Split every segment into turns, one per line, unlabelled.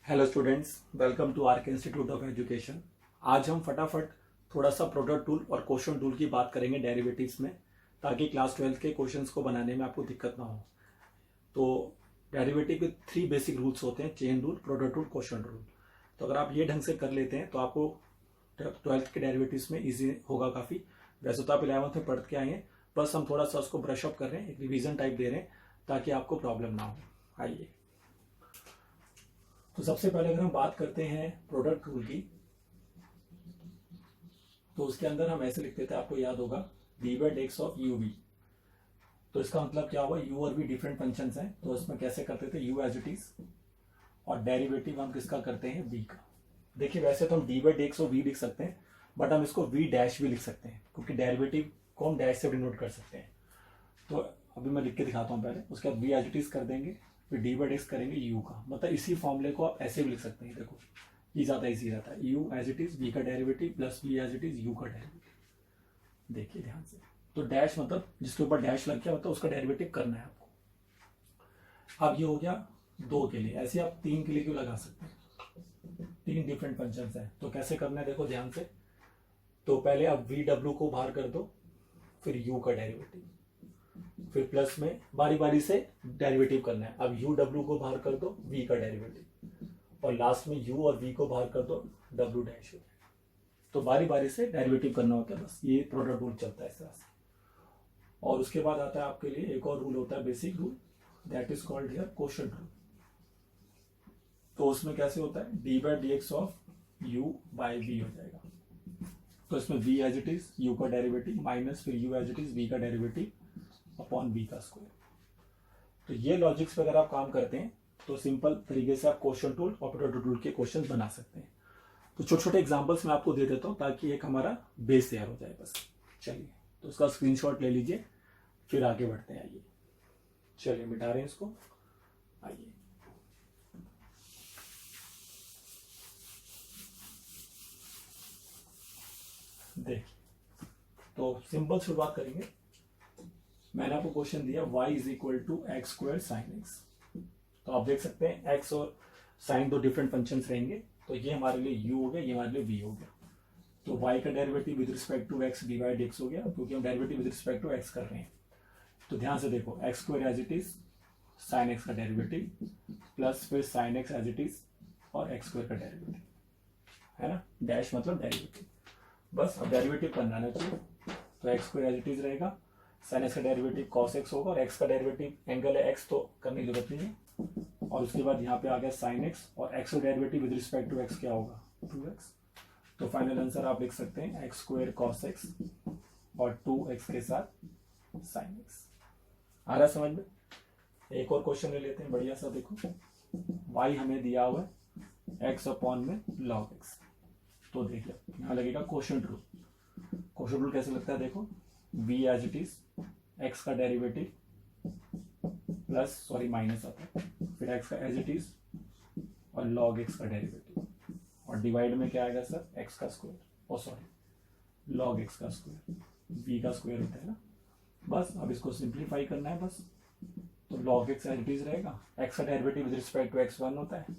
Hello students, welcome to R K institute of education. आज हम फटाफट थोड़ा सा प्रोडक्ट टूल और क्वेश्चन टूल की बात करेंगे डेरिवेटिव्स में, ताकि क्लास 12 के क्वेश्चंस को बनाने में आपको दिक्कत ना हो। तो डेरिवेटिव के 3 बेसिक रूल्स होते हैं: chain rule, product rule, question rule. तो अगर आप ये ढंग से कर लेते हैं तो आपको 12th के डेरिवेटिव्स में ईजी होगा काफ़ी। वैसे तो आप 11th में पढ़ के आए हैं, बस हम थोड़ा सा उसको ब्रश अप कर रहे हैं, एक रिविजन टाइप दे रहे हैं ताकि आपको प्रॉब्लम ना हो। आइए, तो सबसे पहले अगर हम बात करते हैं प्रोडक्ट रूल की, तो उसके अंदर हम ऐसे लिखते थे, आपको याद होगा, d by dx of u v. तो इसका मतलब क्या हुआ, यू और वी डिफरेंट फंक्शंस हैं, तो इसमें कैसे करते थे, यू एज इट इज, और डेरिवेटिव हम किसका करते हैं, वी का। देखिए, वैसे तो हम d by dx of v लिख सकते हैं, बट हम इसको वी डैश भी लिख सकते हैं, क्योंकि डेरिवेटिव को हम डैश से डिनोट कर सकते हैं। तो अभी मैं लिख के दिखाता हूँ पहले, उसके बाद वी एज इट इज कर देंगे, फिर डी बाई डेक्स करेंगे यू का। मतलब इसी फॉर्मूले को आप ऐसे भी लिख सकते हैं। देखो, ये ज़्यादा इजी रहता है, u as it is v का derivative plus v as it is u का डेरिवेटिव। देखिए ध्यान से, तो डैश मतलब जिसके ऊपर डैश लग गया मतलब उसका डेरिवेटिव करना है आपको। अब ये हो गया 2 के लिए, ऐसे आप 3 के लिए क्यों लगा सकते हैं, 3 डिफरेंट फंक्शंस हैं। तो कैसे करना है, देखो ध्यान से। तो पहले आप वी डब्ल्यू को बाहर कर दो, फिर यू का डेरिवेटिव, फिर प्लस में बारी बारी से डेरिवेटिव करना है। अब यू डब्ल्यू को बाहर कर दो, वी का डेरिवेटिव, और लास्ट में यू और वी को बाहर कर दो, डब्ल्यू डैश हो जाएगा। तो बारी बारी से डेरिवेटिव करना होता है, बस ये प्रोडक्ट रूल चलता है इस तरह से। और उसके बाद आता है आपके लिए एक और रूल होता है, basic rule, that is called here quotient rule. तो उसमें कैसे होता है, d by d x of u by v हो जाएगा। तो इसमें v as it is u का डेरिवेटिव माइनस फिर u as it is v का डेरिवेटिव अपॉन बी का स्क्वायर। तो ये लॉजिक्स पे अगर आप काम करते हैं तो सिंपल तरीके से आप क्वेश्चन टूल और प्रोडक्ट टूल के क्वेश्चन बना सकते हैं। तो छोटे छोटे एग्जांपल्स मैं आपको दे देता हूं ताकि एक हमारा बेस तैयार हो जाए बस। चलिए, तो उसका स्क्रीनशॉट ले लीजिए, फिर आगे बढ़ते हैं। आइए, चलिए मिटा रहे हैं इसको। आइए, देखिए, तो सिंपल शुरुआत करेंगे। मैंने आपको क्वेश्चन दिया y is equal to x square sine x. तो आप देख सकते हैं x और साइन 2 डिफरेंट फंक्शंस रहेंगे। तो ये हमारे लिए u हो गया, ये हमारे लिए v हो गया। तो y का derivative with respect to x divide x हो गया, क्योंकि हम derivative with respect to x कर रहे हैं। तो ध्यान से देखो, x square as it is sine x का डेरिवेटिव प्लस फिर sine x as it is और एक्स स्क्वायर का डेरिवेटिव है ना, डैश मतलब डेरिवेटिव। बस अब डेरिवेटिव करना है चाहिए, तो x square as it is रहेगा, साइन एक्स का डेरिवेटिव कॉस एक्स होगा, और एक्स का डेरिवेटिव एंगल है एक्स, तो करने की जरूरत नहीं है। और उसके बाद यहाँ पे आ गया साइन एक्स, और एक्स का derivative with respect to x क्या होगा, 2x। तो फाइनल आंसर आप लिख सकते हैं एक्स स्क्वायर कॉस एक्स और 2x के साथ साइन एक्स। आ रहा है समझ में। एक और क्वेश्चन ले लेते हैं बढ़िया सा। देखो, y हमें दिया हुआ है x अपॉन में log x। तो देखिए यहाँ लगेगा क्वोशंट रूल। क्वोशंट रूल कैसे लगता है, देखो, v as it is x का डेरिवेटिव प्लस सॉरी माइनस आता है, फिर x का एज इट इज और log x का डेरिवेटिव, और डिवाइड में क्या आएगा सर, x का स्क्वायर, और सॉरी log x का स्क्वायर, v का स्क्वायर होता है ना। बस अब इसको सिंप्लीफाई करना है बस। तो log x as it is रहेगा, x का derivative with respect to x 1 होता है,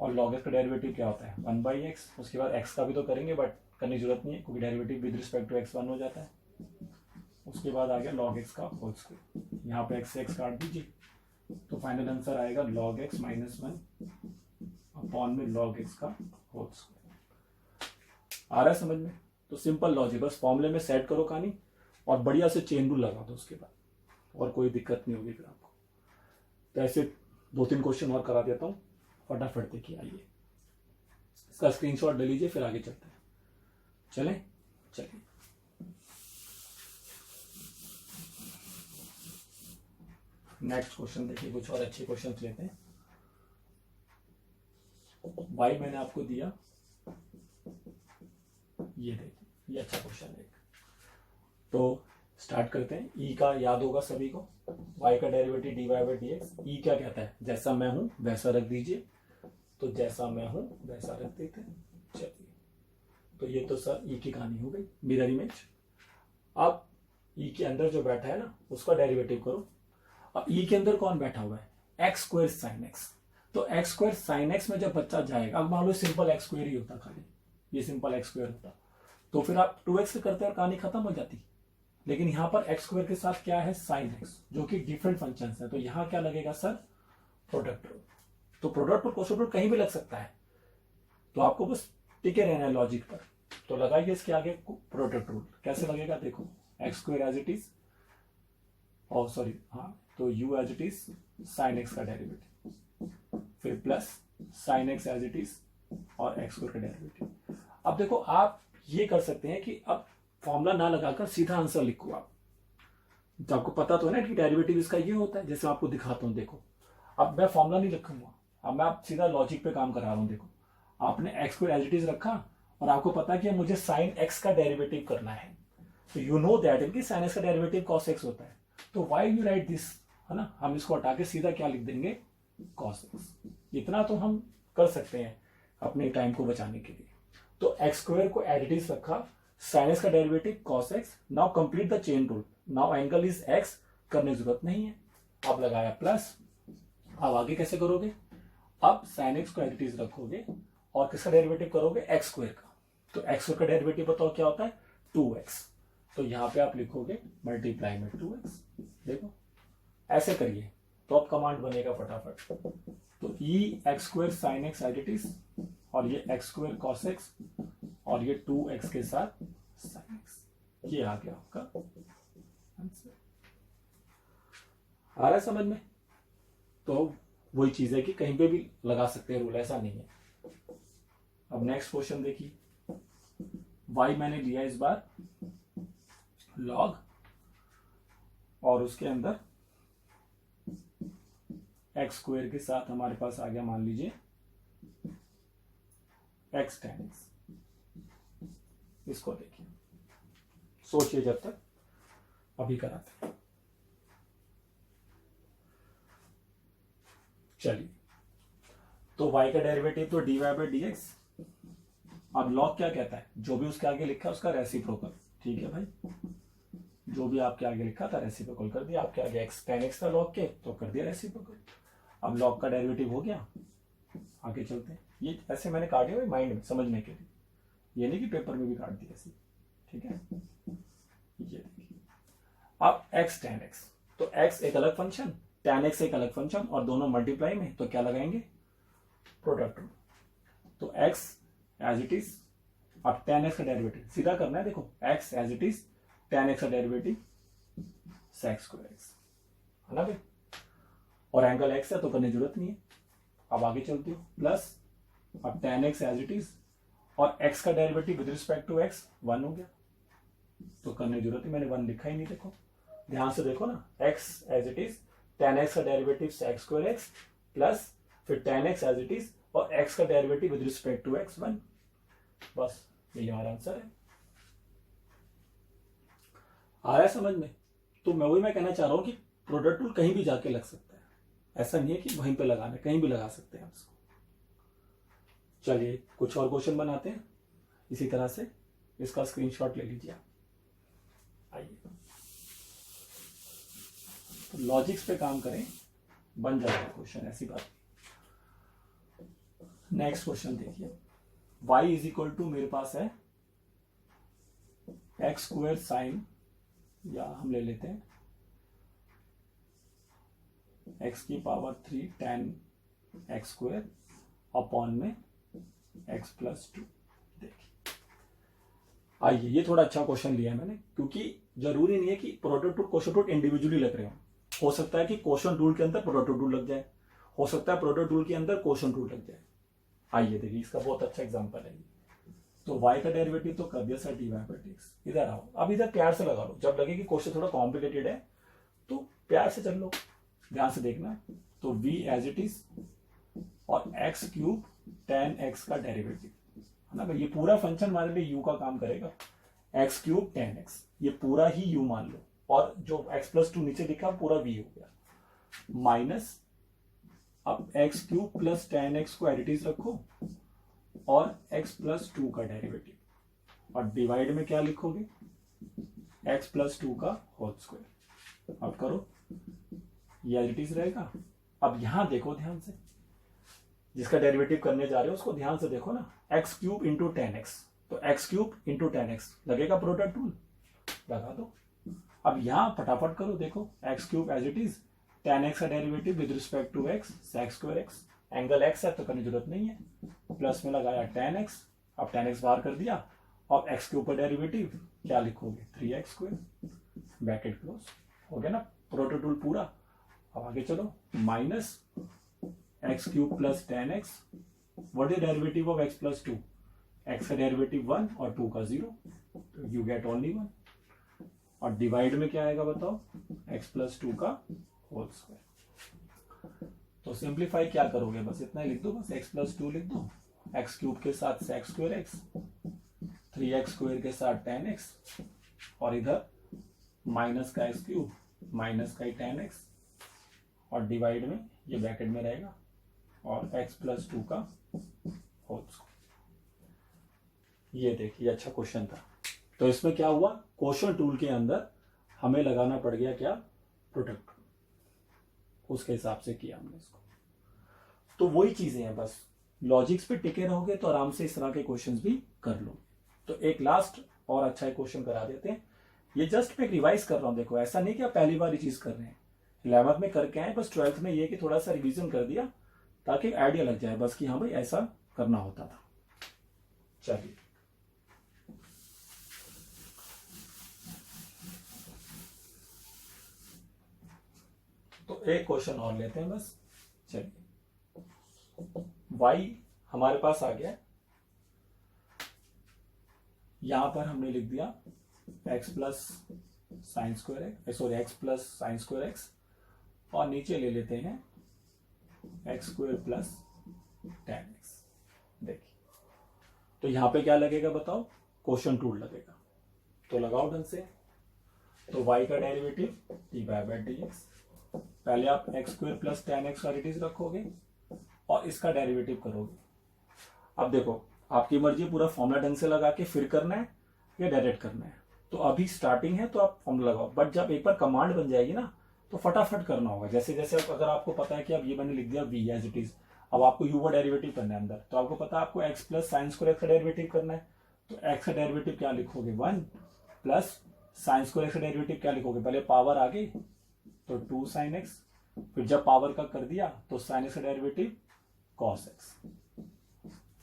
और log x का डेरिवेटिव क्या होता है, 1/x। उसके बाद x का भी तो करेंगे, बट करने की जरूरत नहीं है क्योंकि derivative with respect to x 1 हो जाता है। उसके बाद आ गया log x का होल स्क्वायर, यहाँ पे x से x काट दीजिए, तो फाइनल आंसर आएगा log x माइनस 1 अपॉन में log x का होल स्क्वायर। आ रहा है समझ में। तो सिंपल लॉजिक, बस फॉर्मूले में सेट करो कहानी और बढ़िया से चेन रूल लगा दो उसके बाद, और कोई दिक्कत नहीं होगी फिर आपको। तो ऐसे 2-3 क्वेश्चन और करा देता हूँ, फटाफट देखिए। आइए, इसका स्क्रीनशॉट ले लीजिए, फिर आगे चलते हैं। चलें, चलिए। नेक्स्ट क्वेश्चन देखिए, कुछ और अच्छे क्वेश्चन लेते हैं। y मैंने आपको दिया, ये देखिए, ये अच्छा क्वेश्चन है। तो स्टार्ट करते हैं। e का याद होगा सभी को, y का derivative dy by d x. ई क्या कहता है, जैसा मैं हूं वैसा रख दीजिए। तो जैसा मैं हूं वैसा रख देते हैं। चलिए, तो ये तो सर e की कहानी हो गई, मिरर इमेज। अब e के अंदर जो बैठा है ना, उसका डेरिवेटिव करो। अब e के अंदर कौन बैठा हुआ है, एक्स स्क्वायर साइन एक्स। तो एक्स स्क्वायर साइन एक्स में जब बच्चा जाएगा, अब मान लो सिंपल एक्स स्क्वायर ही होता, खाली ये सिंपल एक्स स्क्वायर होता, तो फिर आप 2x से करते और कहानी खत्म हो जाती। लेकिन यहां पर एक्स स्क्वायर के साथ क्या है, साइन एक्स, जो कि डिफरेंट फंक्शन है, तो यहां क्या लगेगा सर, प्रोडक्ट रूल। तो प्रोडक्ट रूल क्वेश्चन रूल कहीं भी लग सकता है, तो आपको बस टिके रहना है लॉजिक पर। तो लगाइए इसके आगे प्रोडक्ट रूल, कैसे लगेगा देखो, x square as it is, और सॉरी हाँ, तो u as it is sine x का डेरिवेटिव, फिर plus sine x as it is और एक्स स्क्वायर का डेरिवेटिव। अब देखो आप ये कर सकते हैं कि अब फॉर्मूला ना लगाकर सीधा आंसर लिखो आप, तो आपको पता तो है ना कि डेरिवेटिव इसका ये होता है, जैसे मैं आपको दिखाता हूं देखो। अब मैं फॉर्मूला नहीं लिखूंगा, अब मैं आप सीधा लॉजिक पे काम करा रहा हूं। देखो आपने एक्स को एज इट इज रखा और आपको पता है कि मुझे साइन एक्स का डेरिवेटिव करना है, तो यू नो दैट कि साइन एक्स का डेरिवेटिव कॉस एक्स होता है, तो वाई यू राइट दिस, है ना, हम इसको हटा के सीधा क्या लिख देंगे, कॉस एक्स। इतना तो हम कर सकते हैं अपने टाइम को बचाने के लिए। तो एक्स स्क्वायर को एज इट इज रखा, साइन एक्स का derivative cos x, now complete the chain rule, now angle is x, करने की जरूरत नहीं है। अब लगाया प्लस, अब आगे कैसे करोगे, अब साइन एक्स को एज इट इज रखोगे और किसका डेरिवेटिव करोगे, एक्स स्क्वायर का। तो एक्स स्क्वायर का डेरिवेटिव बताओ क्या होता है, 2x, तो यहां पे आप लिखोगे मल्टीप्लाई में 2x। देखो ऐसे करिए तो अब कमांड बनेगा फटाफट, तो e x square sine x as it is, और ये एक्स स्क्वायर कॉस एक्स, और ये 2x के साथ साइन एक्स, ये आ गया आपका आंसर। आ रहा है समझ में? तो वही चीज है कि कहीं पे भी लगा सकते हैं रूल, ऐसा नहीं है। अब नेक्स्ट क्वेश्चन देखिए, y मैंने लिया इस बार log, और उसके अंदर एक्स स्क्वायर के साथ हमारे पास आ गया, मान लीजिए x tan x। इसको देखिए, सोचिए जब तक, अभी कराते हैं। चलिए, तो y का डेरिवेटिव तो dy बाई डी एक्स। अब लॉग क्या कहता है, जो भी उसके आगे लिखा है उसका रेसिप्रोकल, ठीक है भाई, जो भी आपके आगे लिखा था रेसिप्रोकल कर दिया, आपके आगे एक्स tan x था लॉग के, तो कर दिया रेसिप्रोकल। अब लॉग का डेरिवेटिव हो गया, आगे चलते हैं। ये ऐसे मैंने काटे हुए माइंड में समझने के लिए, ये नहीं कि पेपर में भी काट दिया ऐसे, ठीक है। ये देखिए, अब x tan x, तो x एक अलग फंक्शन, tan x एक अलग फंक्शन, और दोनों मल्टीप्लाई में, तो क्या लगाएंगे, प्रोडक्ट रूल। तो x एज इट इज, अब tan x का डेरिवेटिव सीधा करना है, देखो x as it is tan x का डेरिवेटिव sec स्क्वायर x, है ना भाई, और एंगल x है तो करने की जरूरत नहीं है। अब आगे चलती हो, प्लस अब tan x as it is, और x का derivative with respect to x 1 हो गया, तो करने की जरूरत नहीं, मैंने 1 लिखा ही नहीं। देखो ध्यान से देखो ना, x as it is, tan x का derivative sec square x, plus फिर tan x as it is, और x का derivative with respect to x 1, बस ये हमारा आंसर है। आ रहा है समझ में? तो मैं कहना चाह रहा हूं कि प्रोडक्ट रूल कहीं भी जाके लग सकता है, ऐसा नहीं है कि वहीं पे लगाना है, कहीं भी लगा सकते हैं आप इसको। चलिए कुछ और क्वेश्चन बनाते हैं इसी तरह से, इसका स्क्रीनशॉट ले लीजिए आप। आइए तो लॉजिक्स पे काम करें, बन जाएगा क्वेश्चन, ऐसी बात। नेक्स्ट क्वेश्चन देखिए, y इज इक्वल टू, मेरे पास है एक्स स्क्वायर साइन, या हम ले लेते हैं x की power 3 tan x square upon में x प्लस 2। देखिए आइए, ये थोड़ा अच्छा क्वेश्चन लिया है मैंने, क्योंकि जरूरी नहीं है कि product rule question rule individually लग रहे हो सकता है कि क्वेश्चन रूल के अंदर प्रोडक्ट रूल लग जाए, हो सकता है प्रोडक्ट रूल के अंदर क्वेश्चन रूल लग जाए। आइए देखिए, इसका बहुत अच्छा एग्जांपल है। तो y का डेरिवेटिव तो कर दिया सर dy बाई dx, इधर आओ, अब इधर प्यार से लगा लो, जब लगे कि क्वेश्चन थोड़ा कॉम्प्लिकेटेड है तो प्यार से चल लो, ध्यान से देखना। तो v एज इट इज, और x क्यूब tan x का डेरिवेटिव, है ना भाई, ये पूरा फंक्शन हमारे लिए u का काम करेगा, x क्यूब tan x, ये पूरा ही u मान लो, और जो x प्लस 2 नीचे लिखा पूरा v हो गया, माइनस अब x cube plus tan x को एज इट इज रखो, और x प्लस 2 का डेरिवेटिव, और डिवाइड में क्या लिखोगे, x प्लस 2 का होल स्क्वायर। अब करो, ये एज इट इज रहेगा। अब यहां देखो ध्यान से, जिसका डेरिवेटिव करने जा रहे हो उसको ध्यान से देखो ना, एक्स क्यूब इंटू 10x, तो एक्स क्यूब इंटू 10x लगेगा प्रोडक्ट रूल, लगा दो। अब यहां फटाफट करो, देखो x cube as it is, 10x का derivative with respect to x, sec square x, angle x है तो करने की जरूरत नहीं है, प्लस में लगाया 10x, अब 10x बाहर कर दिया, अब x के ऊपर डेरिवेटिव क्या लिखोगे, 3x स्क्वायर, ब्रैकेट क्लोज, हो गया ना प्रोडक्ट रूल पूरा। अब आगे चलो, minus x cube plus 10x, what is derivative of x plus 2, x का डेरिवेटिव 1 और 2 का 0, तो यू गेट ओनली 1, और डिवाइड में क्या आएगा बताओ, x प्लस 2 का होल स्क्वायर। तो सिंप्लीफाई क्या करोगे, बस इतना ही लिख दो, बस x प्लस 2 लिख दो, एक्स क्यूब के साथ sec square x, 3x square के साथ 10x, और इधर माइनस का एक्स क्यूब माइनस का ही 10x, और डिवाइड में ये ब्रैकेट में रहेगा, और x प्लस 2 का होल स्क्वायर। ये देखिए अच्छा क्वेश्चन था। तो इसमें क्या हुआ, क्वेश्चन टूल के अंदर हमें लगाना पड़ गया क्या, प्रोडक्ट, उसके हिसाब से किया हमने इसको। तो वही चीजें हैं, बस लॉजिक्स पे टिके रहोगे तो आराम से इस तरह के क्वेश्चंस भी कर लो। तो एक लास्ट और अच्छा क्वेश्चन करा देते हैं, ये जस्ट मैं रिवाइज कर रहा हूं, देखो ऐसा नहीं कि आप पहली बार ये चीज कर रहे हैं, 11th में करके आए, बस 12th में ये कि थोड़ा सा रिवीजन कर दिया ताकि आइडिया लग जाए बस कि हाँ भाई ऐसा करना होता था। चलिए तो एक क्वेश्चन और लेते हैं बस। चलिए y हमारे पास आ गया, यहां पर हमने लिख दिया x plus sine square x, sorry x plus sine square x, और नीचे ले लेते हैं एक्स स्क्वायर प्लस 10x। देखिए तो यहां पे क्या लगेगा बताओ, क्वेश्चन टूल लगेगा, तो लगाओ ढंग से। तो y का डेरिवेटिव d/dx, पहले आप एक्स स्क्वायर प्लस 10x का रेडिस रखोगे और इसका डेरिवेटिव करोगे। अब देखो आपकी मर्जी, पूरा फॉर्मूला ढंग से लगा के फिर करना है या डायरेक्ट करना है, तो अभी स्टार्टिंग है तो आप फॉर्मूला लगाओ, बट जब एक बार कमांड बन जाएगी ना तो फटाफट करना होगा। जैसे जैसे अगर आपको पता है कि अब ये मैंने लिख दिया v एज इट इज, अब आपको u का डेरिवेटिव करना है अंदर, तो आपको पता है आपको x प्लस साइन स्क्वायर का डेरिवेटिव करना है, तो x का डेरिवेटिव क्या लिखोगे, 1 प्लस साइन स्क्वायर का डेरिवेटिव क्या लिखोगे, पहले पावर आगे तो 2 sin x, फिर जब पावर का कर दिया तो sin x का डेरिवेटिव cos x।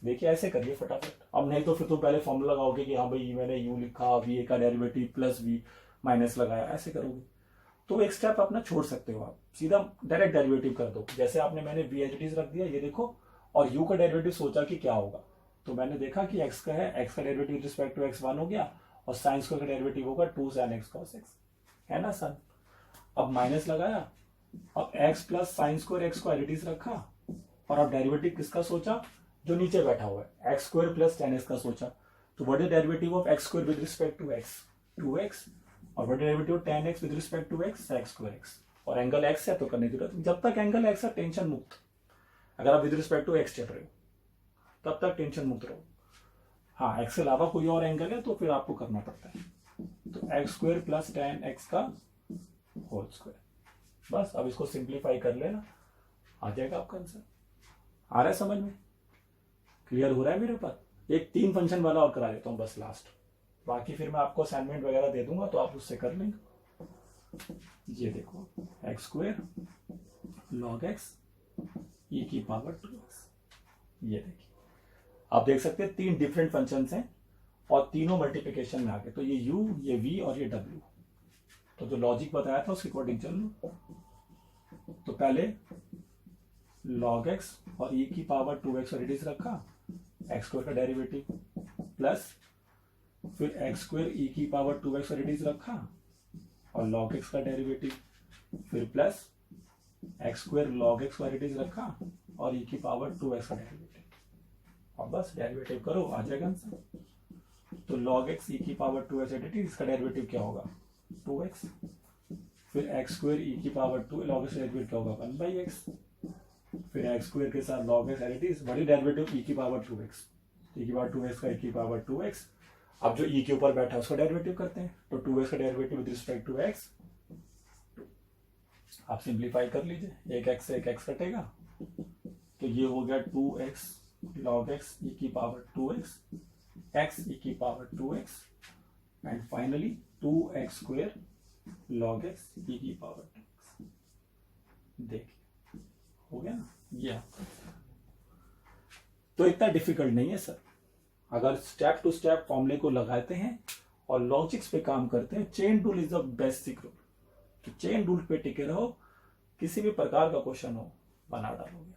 देखिए ऐसे करिए फटाफट, अब नहीं तो फिर तुम पहले फॉर्मूला लगाओगे कि हाँ भाई मैंने u लिखा, v का डेरिवेटिव प्लस v माइनस लगाया, ऐसे करोगे तो एक स्टेप अपना छोड़ सकते हो, आप सीधा डायरेक्ट डेरिवेटिव कर दो। जैसे आपने मैंने v एज इट इज रख दिया, ये देखो, और u का डेरिवेटिव सोचा कि क्या होगा, तो मैंने देखा कि x का है, x का derivative with respect to x 1 हो गया, और साइन स्क्वायर का डेरिवेटिव होगा 2 sin x cos x, है ना सन। अब माइनस लगाया, अब x plus sine square x को एज इट इज रखा, और अब डेरिवेटिव किसका सोचा, जो नीचे बैठा हुआ है एक्स स्क्वायर प्लस 10x का सोचा, तो what is derivative of x square with respect to x, 2x, और what is derivative of 10x with respect to x, sec square x, और एंगल x है तो करने की जरूरत, जब तक एंगल x है टेंशन मुक्त, अगर आप विद रिस्पेक्ट टू x चल रहे हो तब तक टेंशन मुक्त रहो। हाँ x के अलावा कोई और एंगल है तो फिर आपको करना पड़ता है, तो एक्स स्क्वायर प्लस 10x का होल स्क्वायर। बस अब इसको सिंप्लीफाई कर लेना, आ जाएगा आपका आंसर। आ रहा है समझ में, क्लियर हो रहा है मेरे ऊपर। एक 3 फंक्शन वाला और करा देता हूं बस लास्ट, बाकी फिर मैं आपको असाइनमेंट वगैरह दे दूंगा तो आप उससे कर लेंगे। ये देखो एक्स स्क्वायर लॉग एक्स ई की पावर 2x, ये देखिए आप देख सकते हैं 3 डिफरेंट फंक्शंस हैं और तीनों मल्टीप्लिकेशन में आ गए, तो ये u, ये v और ये w। तो जो लॉजिक बताया था उसके अकॉर्डिंग चल लो। तो पहले log x और e की पावर 2x का रेडिस रखा, एक्स स्क्वायर का डेरिवेटिव, प्लस फिर एक्स स्क्वायर e की पावर 2x का रेडिस रखा और log x का डेरिवेटिव, फिर plus x square log x का रेडिस रखा और e की पावर 2x का डेरिवेटिव, और बस डेरिवेटिव करो आ जाएगा आंसर। तो log x e की पावर 2x डेरिवेटिव, इसका डेरिवेटिव क्या होगा 2x, फिर एक्स स्क्वायर ई की पावर 2 log x डेरिवेटिव क्या होगा 1/x, फिर एक्स स्क्वायर के साथ log x as it is, बड़ी डेरिवेटिव e की पावर 2x, e की पावर 2x का e की पावर 2x। अब जो e के ऊपर बैठा है उसका डेरिवेटिव करते हैं, तो 2x का derivative with respect to x, आप सिंप्लीफाई कर लीजिए, एक x से एक x कटेगा, तो ये हो गया 2x log x e की पावर 2x x e की power 2x and finally 2x square log x e की पावर 2x। देखिए हो गया ना ये। तो इतना डिफिकल्ट नहीं है सर, अगर स्टेप टू स्टेप फॉर्मूले को लगाते हैं और लॉजिक्स पे काम करते हैं। Chain rule is the basic rule, तो चेन रूल पे टिके रहो, किसी भी प्रकार का क्वेश्चन हो बना डालोगे।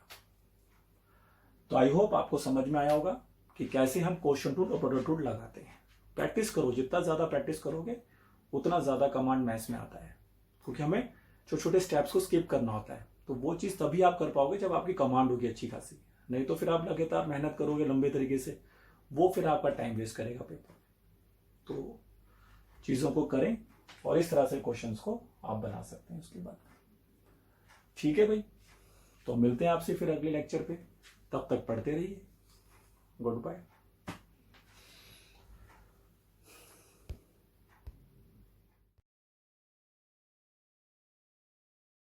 तो आई होप आपको समझ में आया होगा कि कैसे हम क्वेश्चन रूल और प्रोडक्ट रूल लगाते हैं। प्रैक्टिस करो, जितना ज्यादा प्रैक्टिस करोगे उतना ज्यादा कमांड मैथ्स में आता है, क्योंकि हमें छोटे छोटे स्टेप्स को स्किप करना होता है। तो वो चीज तभी आप कर पाओगे जब आपकी कमांड होगी अच्छी खासी, नहीं तो फिर आप लगातार मेहनत करोगे लंबे तरीके से, वो फिर आपका टाइम वेस्ट करेगा पेपर। तो चीजों को करें और इस तरह से क्वेश्चंस को आप बना सकते हैं उसके बाद। ठीक है भाई, तो मिलते हैं आपसे फिर अगले लेक्चर पे, तब तक पढ़ते रहिए। Good bye.